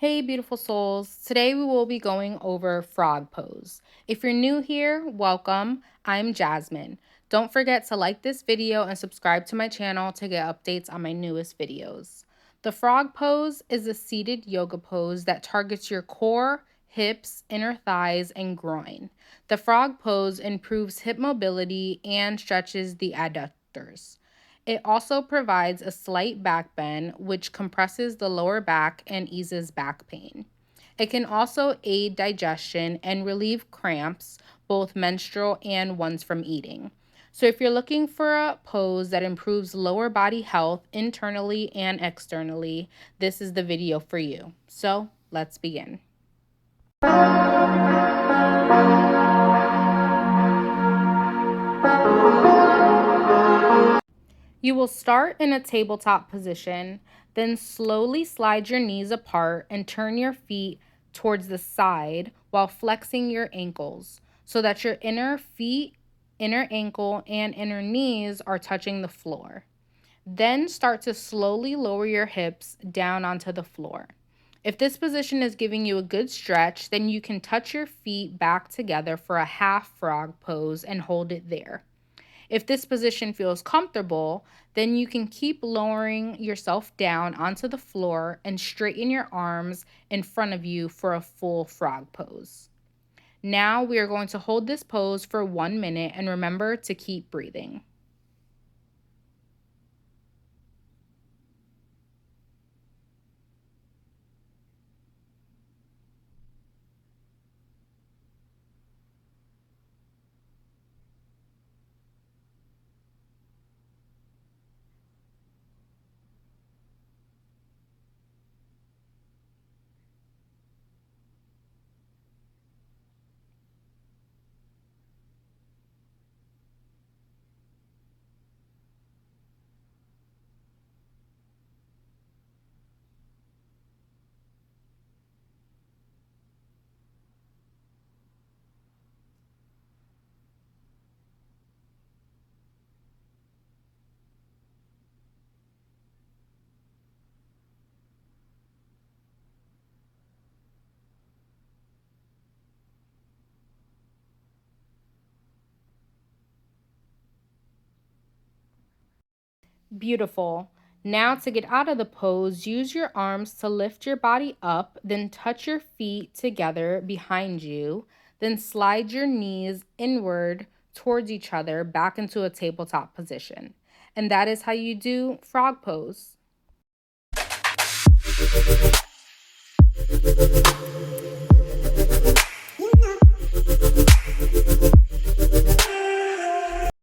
Hey, beautiful souls. Today we will be going over frog pose. If you're new here, welcome. I'm Jasmine. Don't forget to like this video and subscribe to my channel to get updates on my newest videos. The frog pose is a seated yoga pose that targets your core, hips, inner thighs, and groin. The frog pose improves hip mobility and stretches the adductors. It also provides a slight back bend, which compresses the lower back and eases back pain. It can also aid digestion and relieve cramps, both menstrual and ones from eating. So, if you're looking for a pose that improves lower body health internally and externally, this is the video for you. So, let's begin. You will start in a tabletop position, then slowly slide your knees apart and turn your feet towards the side while flexing your ankles so that your inner feet, inner ankle, and inner knees are touching the floor. Then start to slowly lower your hips down onto the floor. If this position is giving you a good stretch, then you can touch your feet back together for a half frog pose and hold it there. If this position feels comfortable, then you can keep lowering yourself down onto the floor and straighten your arms in front of you for a full frog pose. Now we are going to hold this pose for 1 minute and remember to keep breathing. Beautiful. Now to get out of the pose, use your arms to lift your body up, then touch your feet together behind you, then slide your knees inward towards each other back into a tabletop position. And that is how you do frog pose.